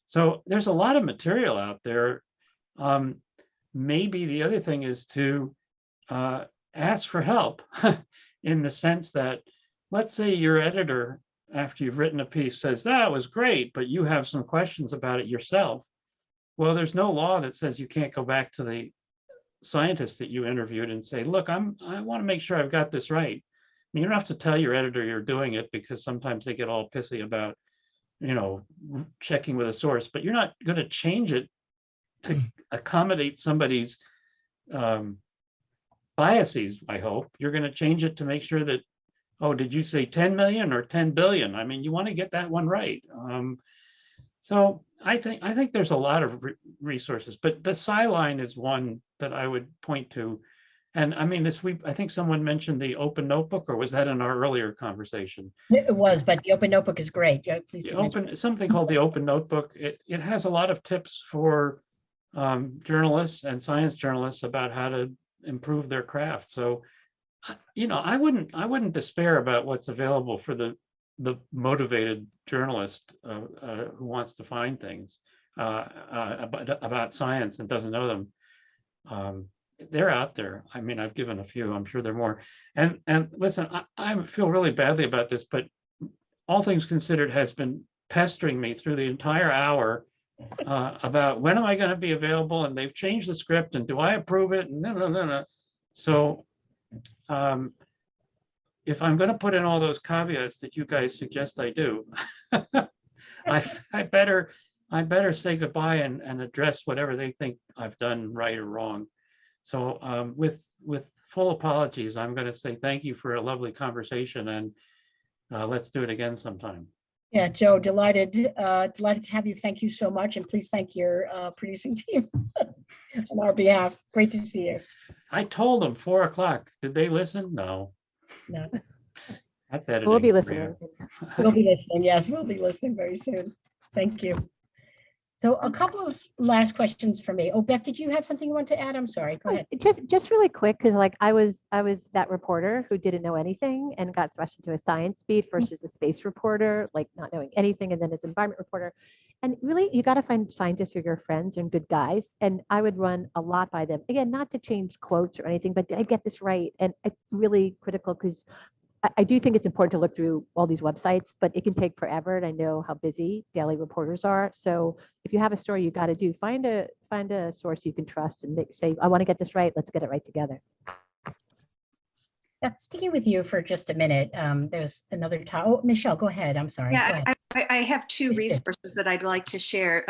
So there's a lot of material out there. Maybe the other thing is to ask for help in the sense that, let's say your editor, after you've written a piece, says, that was great, but you have some questions about it yourself. Well, there's no law that says you can't go back to the scientist that you interviewed and say, look, I want to make sure I've got this right. I mean, you don't have to tell your editor you're doing it, because sometimes they get all pissy about, you know, checking with a source, but you're not going to change it to accommodate somebody's biases, I hope. You're going to change it to make sure that, oh, did you say 10 million or 10 billion? I mean, you want to get that one right. So I think there's a lot of resources, but the SciLine is one that I would point to And I mean, I think someone mentioned the open notebook, or was that in our earlier conversation? It was, but the open notebook is great. Yeah, please The do mention. something called the open notebook. It has a lot of tips for journalists and science journalists about how to improve their craft. So, I wouldn't despair about what's available for the motivated journalist who wants to find things about science and doesn't know them. They're out there. I mean, I've given a few. I'm sure there are more. And listen, I feel really badly about this, but All Things Considered has been pestering me through the entire hour about when am I going to be available, and they've changed the script, and do I approve it? And no. So if I'm going to put in all those caveats that you guys suggest I do, I better say goodbye and address whatever they think I've done right or wrong. So with full apologies, I'm going to say thank you for a lovely conversation, and let's do it again sometime. Yeah, Joe, delighted to have you. Thank you so much. And please thank your producing team on our behalf. Great to see you. I told them 4 o'clock. Did they listen? No. No, That's editing. We'll be for listening. you. we'll be listening. Yes, we'll be listening very soon. Thank you. So a couple of last questions for me. Oh, Beth, did you have something you want to add? I'm sorry. Go ahead. Just really quick, because like I was that reporter who didn't know anything and got thrust into a science beat versus a space reporter, like not knowing anything, and then as an environment reporter. And really, you got to find scientists who are your friends and good guys. And I would run a lot by them. Again, not to change quotes or anything, but did I get this right? And it's really critical because I do think it's important to look through all these websites, but it can take forever. And I know how busy daily reporters are. So if you have a story, you got to find a source you can trust and say, I want to get this right. Let's get it right together. Sticking with you for just a minute, there's another topic. Oh, Michelle, go ahead. I'm sorry. Go Yeah, ahead. I have two Please do. resources that I'd like to share.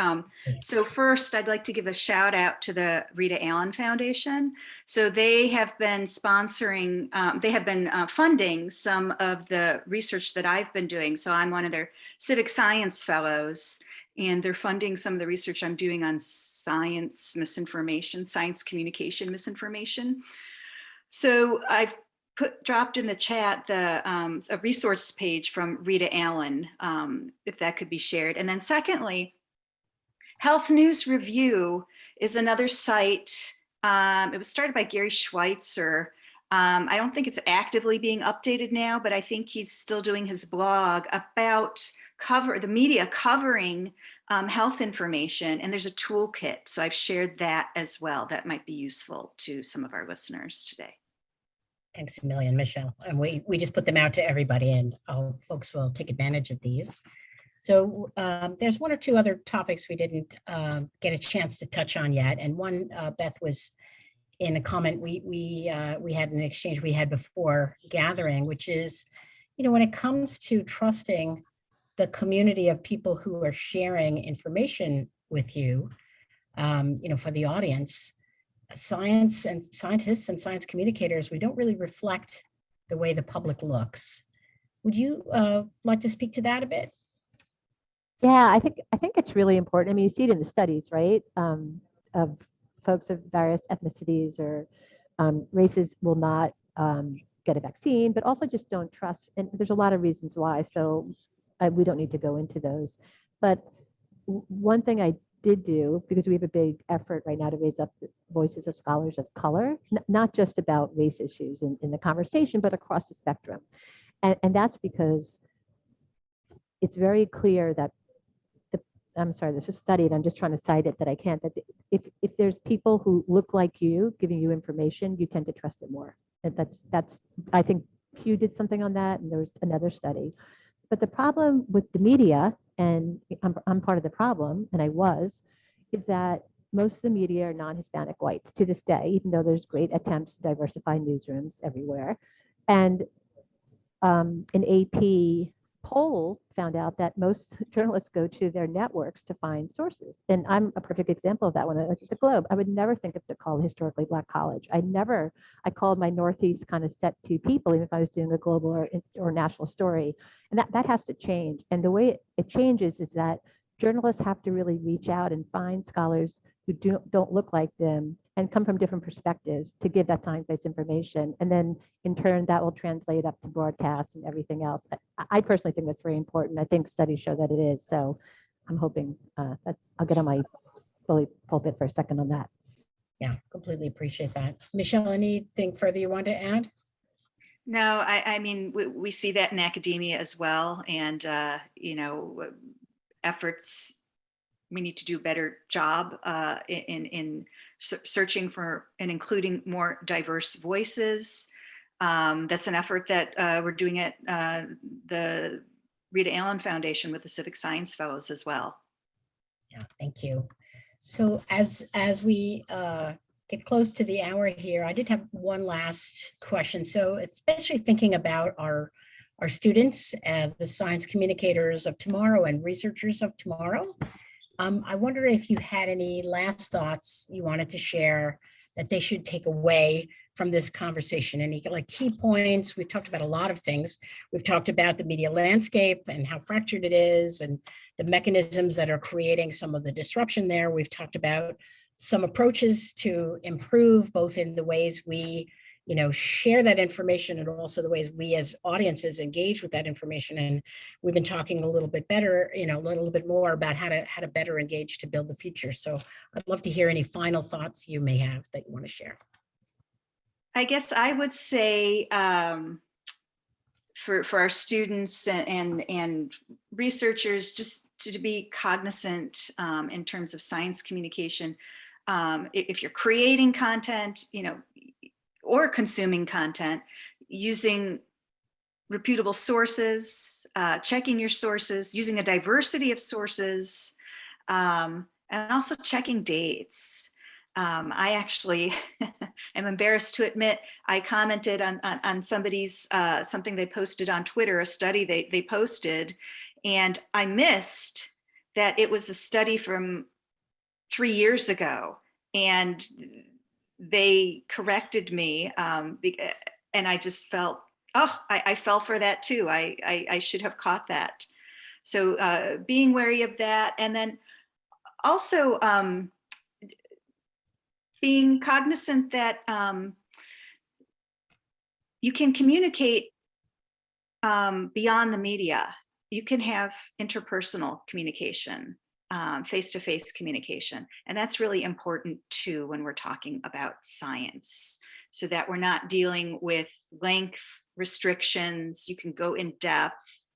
So first, I'd like to give a shout out to the Rita Allen Foundation. So they have been sponsoring, they have been funding some of the research that I've been doing. So I'm one of their civic science fellows, and they're funding some of the research I'm doing on science misinformation, science communication misinformation. So I've dropped in the chat a resource page from Rita Allen, if that could be shared. And then secondly, Health News Review is another site. It was started by Gary Schweitzer. I don't think it's actively being updated now, but I think he's still doing his blog about the media covering health information. And there's a toolkit. So I've shared that as well. That might be useful to some of our listeners today. Thanks a million, Michelle. And we just put them out to everybody, and folks will take advantage of these. So there's one or two other topics we didn't get a chance to touch on yet. And one, Beth, was in a comment we had an exchange we had before gathering, which is, when it comes to trusting the community of people who are sharing information with you, for the audience, scientists and science communicators, we don't really reflect the way the public looks. Would you like to speak to that a bit? Yeah, I think it's really important. I mean, you see it in the studies, right? Of folks of various ethnicities or races will not get a vaccine, but also just don't trust. And there's a lot of reasons why. So we don't need to go into those. But one thing I did do, because we have a big effort right now to raise up the voices of scholars of color, not just about race issues in the conversation, but across the spectrum. And that's because it's very clear that there's a study, and I'm just trying to cite it that I can't, that if there's people who look like you giving you information, you tend to trust it more. And that's I think Pew did something on that, and there was another study. But the problem with the media, and I'm part of the problem, and is that most of the media are non-Hispanic whites to this day, even though there's great attempts to diversify newsrooms everywhere. And an AP poll found out that most journalists go to their networks to find sources. And I'm a perfect example of that. When I was at the Globe, I would never think of to call a historically Black college. I called my Northeast kind of set two people, even if I was doing a global or national story. And that has to change. And the way it changes is that journalists have to really reach out and find scholars who don't look like them and come from different perspectives to give that science-based information. And then in turn, that will translate up to broadcasts and everything else. I personally think that's very important. I think studies show that it is. So I'm hoping I'll get on my bully pulpit for a second on that. Yeah, completely appreciate that. Michelle, anything further you want to add? No, I mean, we see that in academia as well. And, efforts, we need to do a better job in searching for and including more diverse voices. That's an effort that we're doing at the Rita Allen Foundation with the Civic Science Fellows as well. Yeah, thank you. So as we get close to the hour here, I did have one last question. So especially thinking about our students, the science communicators of tomorrow and researchers of tomorrow, I wonder if you had any last thoughts you wanted to share that they should take away from this conversation. Any like key points? We've talked about a lot of things. We've talked about the media landscape and how fractured it is and the mechanisms that are creating some of the disruption there. We've talked about some approaches to improve both in the ways we share that information and also the ways we as audiences engage with that information. And we've been talking a little bit better, a little bit more about how to better engage to build the future. So I'd love to hear any final thoughts you may have that you want to share. I guess I would say for our students and researchers, just to be cognizant in terms of science communication. If you're creating content, or consuming content, using reputable sources, checking your sources, using a diversity of sources, and also checking dates. I actually am embarrassed to admit I commented on somebody's something they posted on Twitter, a study they posted, and I missed that it was a study from 3 years ago, and they corrected me, and I just felt, I fell for that too. I should have caught that. So being wary of that, and then also being cognizant that you can communicate beyond the media. You can have interpersonal communication, face-to-face communication. And that's really important too when we're talking about science, so that we're not dealing with length restrictions. You can go in depth,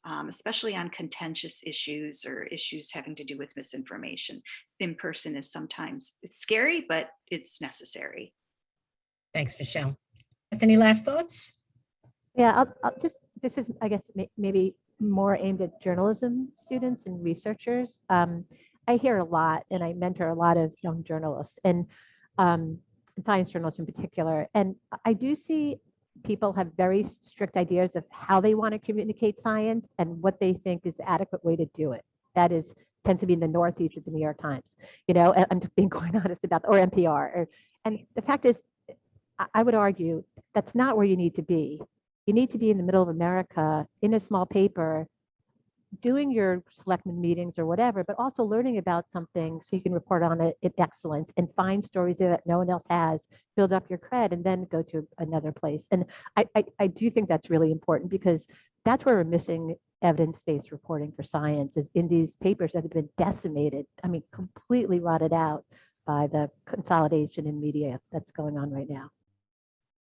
especially on contentious issues or issues having to do with misinformation. In person is sometimes, it's scary, but it's necessary. Thanks, Michelle. Beth, any last thoughts? Yeah, this is, I guess, maybe more aimed at journalism students and researchers. I hear a lot, and I mentor a lot of young journalists, and science journalists in particular. And I do see people have very strict ideas of how they want to communicate science and what they think is the adequate way to do it. That tends to be in the Northeast at the New York Times, and I'm being quite honest about, or NPR. And the fact is, I would argue that's not where you need to be. You need to be in the middle of America in a small paper, doing your selectmen meetings or whatever, but also learning about something so you can report on it in excellence and find stories that no one else has, build up your cred, and then go to another place. And I do think that's really important, because that's where we're missing evidence-based reporting for science, is in these papers that have been decimated, completely rotted out by the consolidation in media that's going on right now.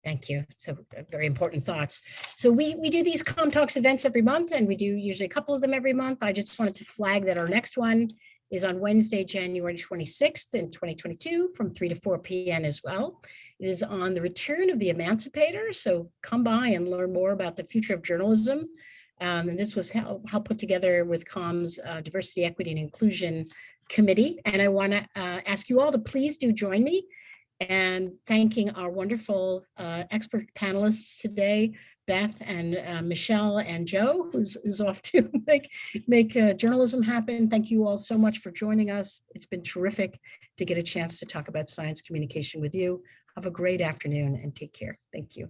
Thank you. So very important thoughts. So we do these Com Talks events every month, and we do usually a couple of them every month. I just wanted to flag that our next one is on Wednesday, January 26th in 2022 from 3 to 4 p.m. as well. It is on the return of the emancipator. So come by and learn more about the future of journalism. And this was helped put together with COM's Diversity, Equity, and Inclusion Committee. And I want to ask you all to please do join me and thanking our wonderful expert panelists today, Beth and Michelle and Joe, who's off to make journalism happen. Thank you all so much for joining us. It's been terrific to get a chance to talk about science communication with you. Have a great afternoon and take care. Thank you.